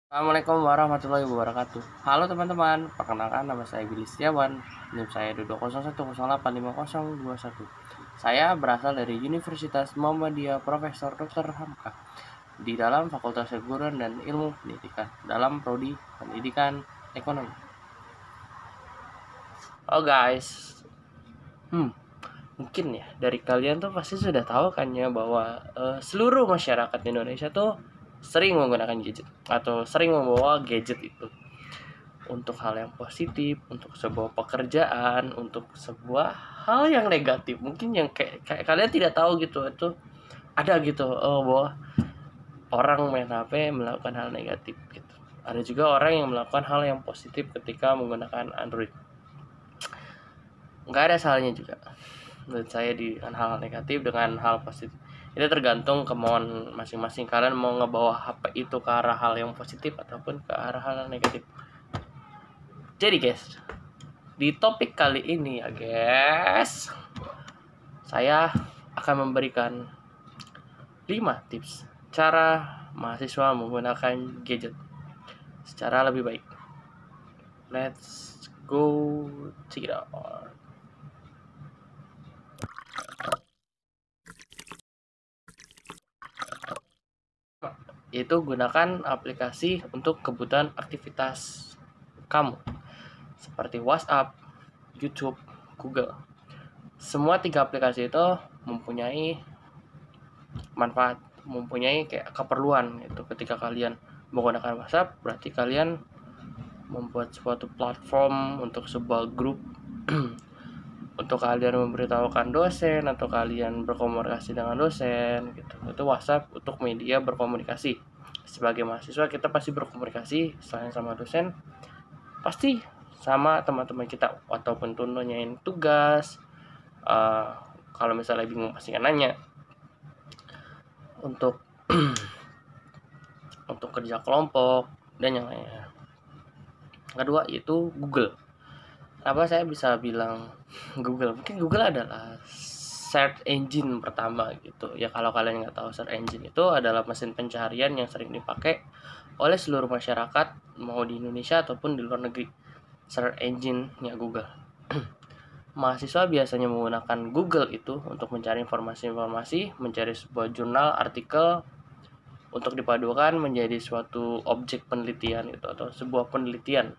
Assalamualaikum warahmatullahi wabarakatuh. Halo teman-teman, perkenalkan nama saya Billy Setiawan. NIM saya 201085021. Saya berasal dari Universitas Muhammadiyah Profesor Dr. Hamka di dalam Fakultas Keguruan dan Ilmu Pendidikan dalam prodi Pendidikan Ekonomi. Oh guys, mungkin ya dari kalian tuh pasti sudah tahu kan ya bahwa seluruh masyarakat Indonesia tuh sering menggunakan gadget atau sering membawa gadget itu untuk hal yang positif, untuk sebuah pekerjaan, untuk sebuah hal yang negatif. Mungkin yang kayak kalian tidak tahu gitu, itu ada gitu, bahwa orang main HP melakukan hal negatif gitu. Ada juga orang yang melakukan hal yang positif ketika menggunakan Android. Nggak ada salahnya juga menurut saya dengan hal negatif dengan hal positif. Itu tergantung kemauan masing-masing, kalian mau ngebawa HP itu ke arah hal yang positif ataupun ke arah hal yang negatif. Jadi guys, di topik kali ini ya guys, saya akan memberikan 5 tips cara mahasiswa menggunakan gadget secara lebih baik. Let's go check it out. Itu gunakan aplikasi untuk kebutuhan aktivitas kamu seperti WhatsApp, YouTube, Google. Semua 3 aplikasi itu mempunyai manfaat, mempunyai kayak keperluan itu. Ketika kalian menggunakan WhatsApp, berarti kalian membuat suatu platform untuk sebuah grup untuk kalian memberitahukan dosen atau kalian berkomunikasi dengan dosen gitu. Itu WhatsApp untuk media berkomunikasi. Sebagai mahasiswa kita pasti berkomunikasi selain sama dosen, pasti sama teman-teman kita ataupun tuntunin tugas. Kalau misalnya bingung pasti kan nanya. Untuk untuk kerja kelompok dan yang lainnya. Kedua itu Google. Kenapa saya bisa bilang Google? Mungkin Google adalah search engine pertama gitu ya. Kalau kalian nggak tahu, search engine itu adalah mesin pencarian yang sering dipakai oleh seluruh masyarakat mau di Indonesia ataupun di luar negeri. Search engine-nya Google. Mahasiswa biasanya menggunakan Google itu untuk mencari informasi-informasi, mencari sebuah jurnal, artikel, untuk dipadukan menjadi suatu objek penelitian gitu atau sebuah penelitian.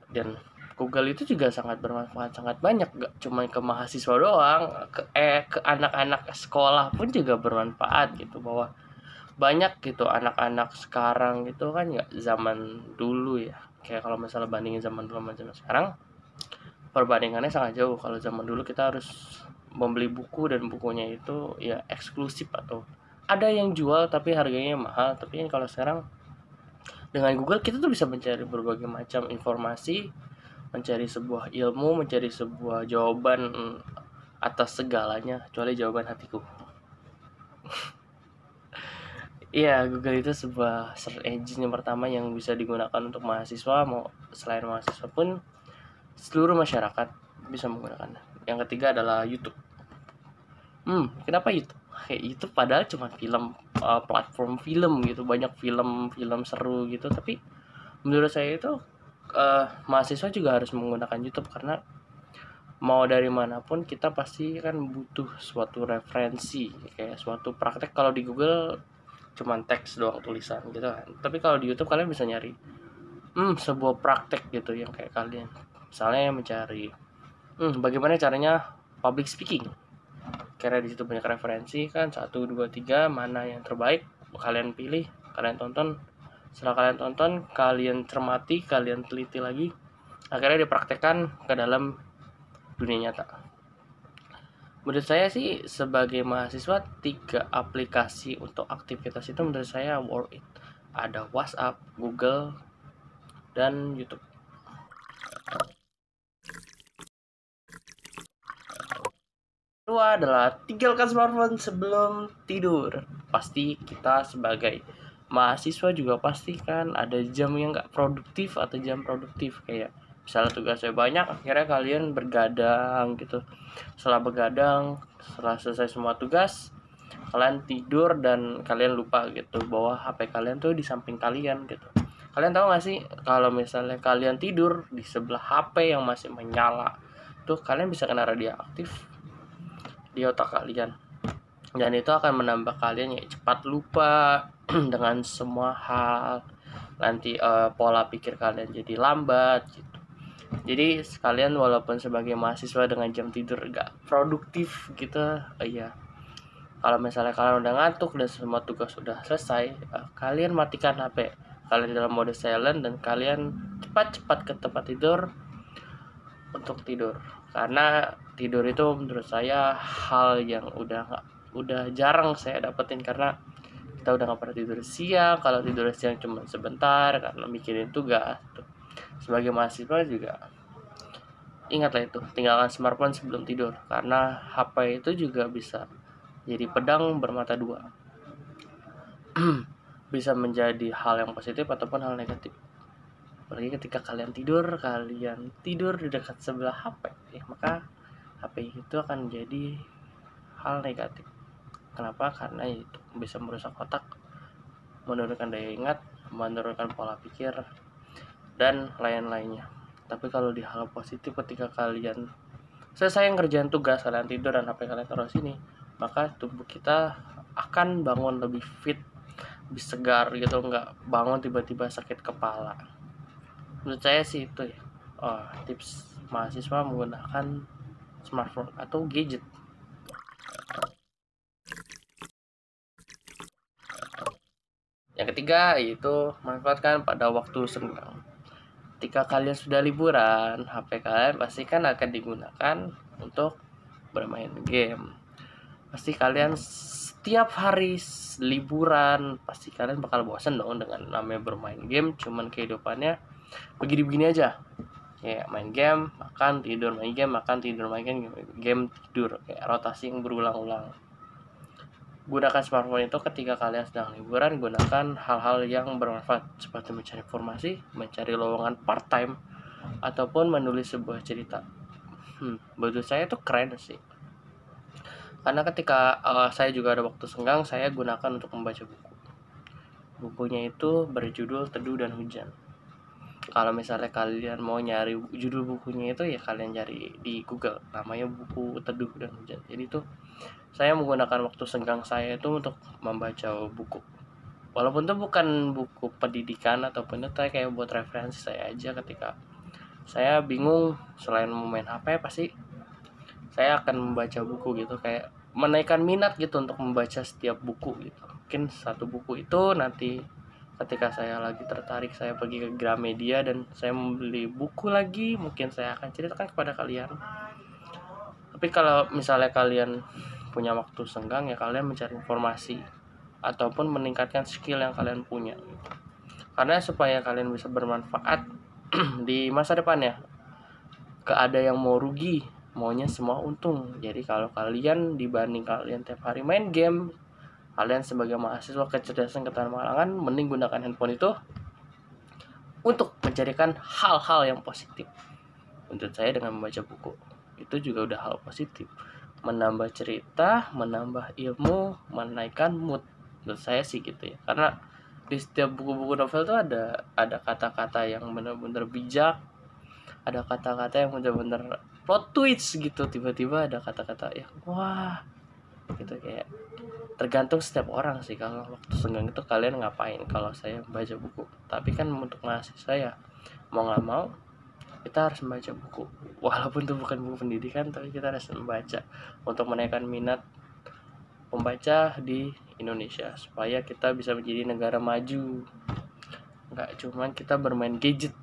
Dan Google itu juga sangat bermanfaat, sangat banyak, gak cuma ke mahasiswa doang, ke anak-anak sekolah pun juga bermanfaat gitu. Bahwa banyak gitu anak-anak sekarang gitu kan nggak zaman dulu ya, kayak kalau misalnya bandingin zaman dulu sama zaman sekarang, perbandingannya sangat jauh. Kalau zaman dulu kita harus membeli buku dan bukunya itu ya eksklusif atau ada yang jual tapi harganya mahal. Tapi kalau sekarang dengan Google kita tuh bisa mencari berbagai macam informasi, mencari sebuah ilmu, mencari sebuah jawaban atas segalanya kecuali jawaban hatiku. Iya, Google itu sebuah search engine yang pertama yang bisa digunakan untuk mahasiswa, mau selain mahasiswa pun seluruh masyarakat bisa menggunakannya. Yang ketiga adalah YouTube. Kenapa YouTube? Kayak YouTube padahal cuma film, platform film gitu, banyak film-film seru gitu. Tapi menurut saya itu mahasiswa juga harus menggunakan YouTube karena mau dari manapun kita pasti kan butuh suatu referensi, kayak suatu praktek. Kalau di Google cuman teks doang, tulisan gitu kan. Tapi kalau di YouTube kalian bisa nyari sebuah praktek gitu yang kayak kalian misalnya mencari bagaimana caranya public speaking. Karena di situ banyak referensi kan, 1, 2, 3 mana yang terbaik, kalian pilih, kalian tonton. Setelah kalian tonton, kalian cermati, kalian teliti lagi, akhirnya dipraktekkan ke dalam dunia nyata. Menurut saya sih sebagai mahasiswa 3 aplikasi untuk aktivitas itu menurut saya worth it. Ada WhatsApp, Google, dan YouTube. Kedua adalah tinggalkan smartphone sebelum tidur. Pasti kita sebagai mahasiswa juga pasti kan ada jam yang nggak produktif atau jam produktif, kayak misalnya tugasnya banyak, akhirnya kalian bergadang gitu. Setelah begadang, setelah selesai semua tugas, kalian tidur dan kalian lupa gitu bahwa HP kalian tuh di samping kalian gitu. Kalian tahu gak sih kalau misalnya kalian tidur di sebelah HP yang masih menyala, tuh kalian bisa kena radioaktif di otak kalian, dan itu akan menambah kalian ya cepat lupa dengan semua hal. Nanti pola pikir kalian jadi lambat gitu. Jadi sekalian walaupun sebagai mahasiswa dengan jam tidur gak produktif gitu, iya, kalau misalnya kalian udah ngantuk dan semua tugas sudah selesai, kalian matikan HP kalian dalam mode silent dan kalian cepat-cepat ke tempat tidur untuk tidur. Karena tidur itu menurut saya hal yang udah jarang saya dapetin, karena kita udah nggak pernah tidur siang. Kalau tidur siang cuma sebentar karena mikirin tugas. Sebagai mahasiswa juga ingatlah itu, tinggalkan smartphone sebelum tidur, karena HP itu juga bisa jadi pedang bermata dua. Bisa menjadi hal yang positif ataupun hal negatif. Apalagi ketika kalian tidur di dekat sebelah HP, ya maka HP itu akan jadi hal negatif. Kenapa? Karena itu bisa merusak otak, menurunkan daya ingat, menurunkan pola pikir, dan lain-lainnya. Tapi kalau di hal positif, ketika kalian selesai ngerjain tugas, kalian tidur dan HP kalian taruh sini, maka tubuh kita akan bangun lebih fit, lebih segar gitu, nggak bangun tiba-tiba sakit kepala. Menurut saya sih itu ya, tips mahasiswa menggunakan smartphone atau gadget. Yang ketiga yaitu manfaatkan pada waktu senggang. Ketika kalian sudah liburan, HP kalian pasti kan akan digunakan untuk bermain game. Pasti kalian setiap hari liburan, pasti kalian bakal bosan dong dengan namanya bermain game. Cuman kehidupannya begini-begini aja, kayak main game, makan, tidur, main game, makan, tidur, main game, tidur, kayak rotasi yang berulang-ulang. Gunakan smartphone itu ketika kalian sedang liburan, gunakan hal-hal yang bermanfaat seperti mencari informasi, mencari lowongan part-time, ataupun menulis sebuah cerita. Menurut saya itu keren sih. Karena ketika saya juga ada waktu senggang, saya gunakan untuk membaca buku. Bukunya itu berjudul Teduh dan Hujan. Kalau misalnya kalian mau nyari judul bukunya itu, ya kalian cari di Google, namanya buku Teduh dan Hujan. Jadi itu saya menggunakan waktu senggang saya itu untuk membaca buku. Walaupun itu bukan buku pendidikan ataupun itu kayak buat referensi saya aja, ketika saya bingung selain main HP, pasti saya akan membaca buku gitu, kayak menaikkan minat gitu untuk membaca setiap buku gitu. Mungkin satu buku itu nanti ketika saya lagi tertarik, saya pergi ke Gramedia dan saya membeli buku lagi, mungkin saya akan ceritakan kepada kalian. Tapi kalau misalnya kalian punya waktu senggang, ya kalian mencari informasi ataupun meningkatkan skill yang kalian punya, karena supaya kalian bisa bermanfaat di masa depannya. Gak ada yang mau rugi, maunya semua untung. Jadi kalau kalian dibanding kalian tiap hari main game, kalian sebagai mahasiswa kecerdasan ketarmalangan, mending gunakan handphone itu untuk mencarikan hal-hal yang positif. Menurut saya dengan membaca buku itu juga udah hal positif, menambah cerita, menambah ilmu, menaikkan mood. Menurut saya sih gitu ya, karena di setiap buku-buku novel tuh ada kata-kata yang benar-benar bijak, ada kata-kata yang benar-benar plot twist gitu. Tiba-tiba ada kata-kata yang wah gitu, kayak tergantung setiap orang sih kalau waktu senggang itu kalian ngapain. Kalau saya membaca buku, tapi kan untuk mahasiswa ya mau nggak mau kita harus membaca buku, walaupun itu bukan buku pendidikan, tapi kita harus membaca untuk menaikkan minat membaca di Indonesia, supaya kita bisa menjadi negara maju. Nggak cuman kita bermain gadget,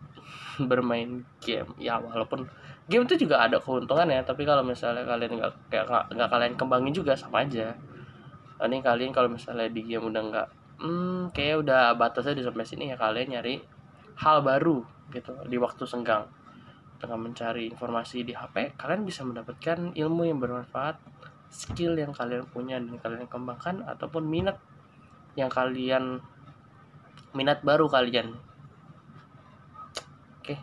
bermain game. Ya walaupun game itu juga ada keuntungan ya, tapi kalau misalnya kalian nggak kalian kembangin juga sama aja. Ini kalian kalau misalnya di game udah nggak kayak udah batasnya di sampai sini, ya kalian nyari hal baru gitu di waktu senggang. Dengan mencari informasi di HP, kalian bisa mendapatkan ilmu yang bermanfaat, skill yang kalian punya dan kalian kembangkan, ataupun minat baru kalian. Oke.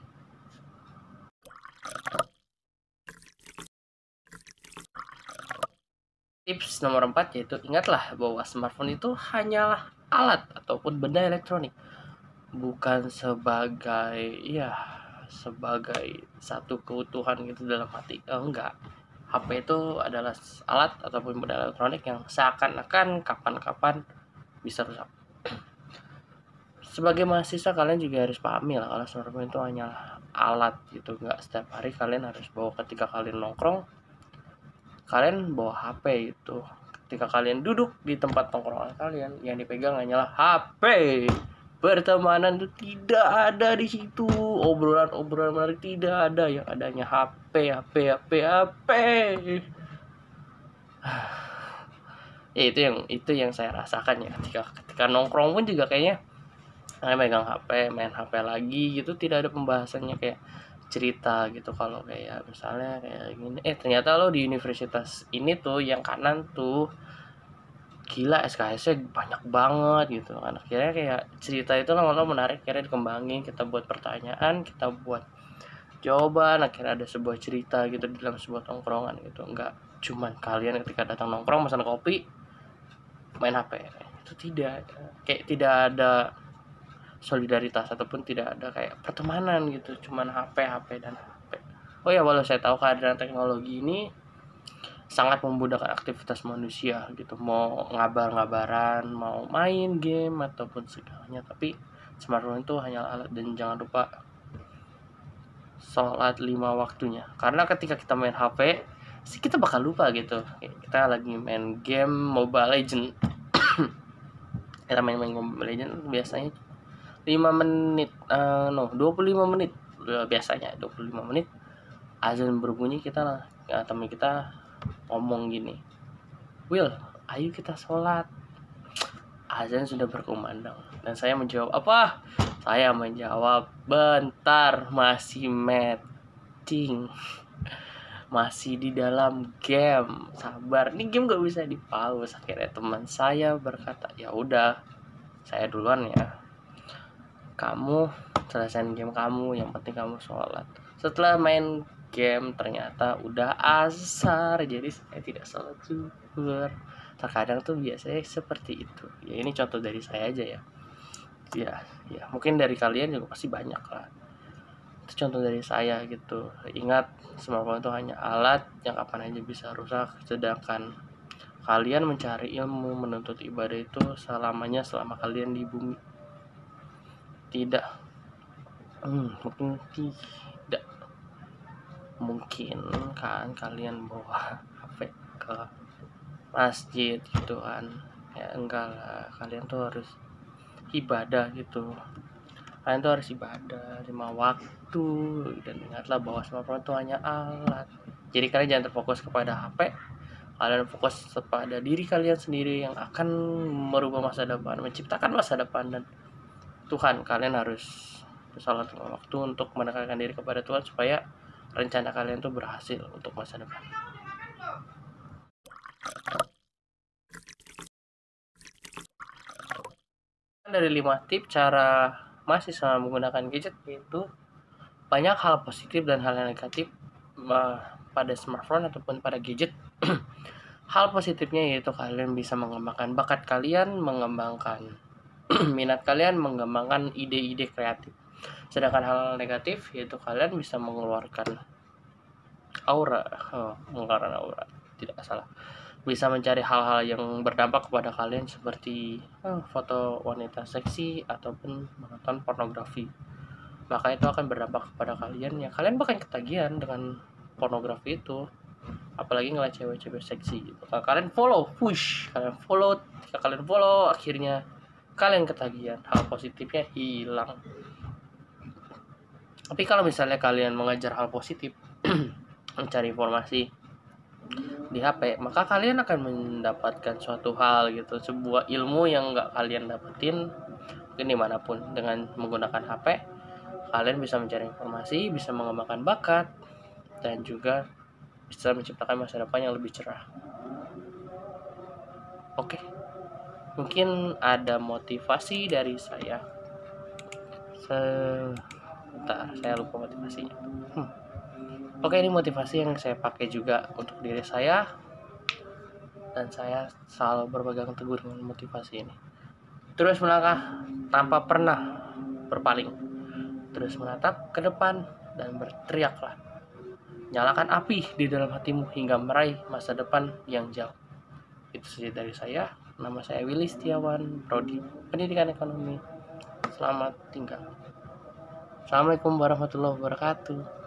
Tips nomor 4 yaitu ingatlah bahwa smartphone itu hanyalah alat ataupun benda elektronik, bukan sebagai satu keutuhan gitu dalam hati. Enggak. HP itu adalah alat ataupun benda elektronik yang seakan-akan kapan-kapan bisa rusak. Sebagai mahasiswa kalian juga harus pahami lah kalau smartphone itu hanyalah alat gitu, nggak setiap hari kalian harus bawa. Ketika kalian nongkrong, kalian bawa HP itu. Ketika kalian duduk di tempat nongkrongan kalian, yang dipegang hanyalah HP. Pertemanan itu tidak ada di situ, obrolan menarik tidak ada, yang adanya HP, HP, HP, HP. Ya itu yang saya rasakan ya ketika nongkrong pun juga kayaknya saya megang HP, main HP lagi gitu, tidak ada pembahasannya kayak cerita gitu. Kalau kayak misalnya kayak gini, ternyata lo di universitas ini tuh yang kanan tuh gila SKS-nya banyak banget gitu kan. Akhirnya kayak cerita itu lama-lama menarik, akhirnya dikembangin, kita buat pertanyaan, kita buat jawaban, akhirnya ada sebuah cerita gitu di dalam sebuah tongkrongan gitu. Enggak cuman kalian ketika datang nongkrong pesan kopi main HP, itu tidak ada solidaritas ataupun tidak ada kayak pertemanan gitu, cuman HP, HP dan HP. Oh ya, walau saya tahu kehadiran teknologi ini sangat memudahkan aktivitas manusia gitu, mau ngabaran, mau main game ataupun segalanya, tapi smartphone itu hanya alat. Dan jangan lupa sholat 5 waktunya, karena ketika kita main HP sih kita bakal lupa gitu. Kita lagi main game Mobile Legend kita main Mobile Legend biasanya 25 menit biasanya 25 menit azan berbunyi, teman kita ngomong gini, Will, ayo kita sholat, azan sudah berkumandang. Dan saya menjawab apa? Saya menjawab, bentar, masih matching, masih di dalam game, sabar, ini game gak bisa di pause. Akhirnya teman saya berkata, ya udah saya duluan ya, kamu selesaiin game kamu, yang penting kamu sholat. Setelah main game ternyata udah asar, jadi saya tidak sholat zuhur. Terkadang tuh biasanya seperti itu ya. Ini contoh dari saya aja ya, mungkin dari kalian juga pasti banyak lah. Itu contoh dari saya gitu. Ingat, smartphone itu hanya alat yang kapan aja bisa rusak, sedangkan kalian mencari ilmu, menuntut ibadah itu selamanya selama kalian di bumi. Mungkin kan kalian bawa HP ke masjid gitu kan, ya enggak lah, kalian tuh harus ibadah gitu. Kalian tuh harus ibadah 5 waktu. Dan ingatlah bahwa smartphone itu hanya alat. Jadi kalian jangan terfokus kepada HP, kalian fokus kepada diri kalian sendiri yang akan merubah masa depan, menciptakan masa depan. Dan Tuhan, kalian harus sholat 5 waktu untuk mendekatkan diri kepada Tuhan supaya rencana kalian tuh berhasil untuk masa depan. Dari 5 tips cara mahasiswa menggunakan gadget, yaitu banyak hal positif dan hal yang negatif pada smartphone ataupun pada gadget. Hal positifnya yaitu kalian bisa mengembangkan bakat kalian, mengembangkan minat kalian, mengembangkan ide-ide kreatif. Sedangkan hal negatif yaitu kalian bisa mengeluarkan aura, tidak salah, bisa mencari hal-hal yang berdampak kepada kalian seperti foto wanita seksi ataupun menonton pornografi. Maka itu akan berdampak kepada kalian, ya kalian bakal ketagihan dengan pornografi itu, apalagi ngeliat cewek-cewek seksi gitu. Kalian follow, kalian follow akhirnya kalian ketagihan, hal positifnya hilang. Tapi kalau misalnya kalian mengejar hal positif mencari informasi di HP, maka kalian akan mendapatkan suatu hal gitu, sebuah ilmu yang nggak kalian dapetin mungkin dimanapun. Dengan menggunakan HP kalian bisa mencari informasi, bisa mengembangkan bakat, dan juga bisa menciptakan masa depan yang lebih cerah. Oke, mungkin ada motivasi dari saya. Sebentar, saya lupa motivasinya. Oke, ini motivasi yang saya pakai juga untuk diri saya. dan saya selalu berpegang teguh dengan motivasi ini. Terus melangkah tanpa pernah berpaling, terus menatap ke depan dan berteriaklah. Nyalakan api di dalam hatimu hingga meraih masa depan yang jauh. Itu saja dari saya. Nama saya Willy Setiawan, Prodi Pendidikan Ekonomi. Selamat tinggal. Assalamualaikum warahmatullahi wabarakatuh.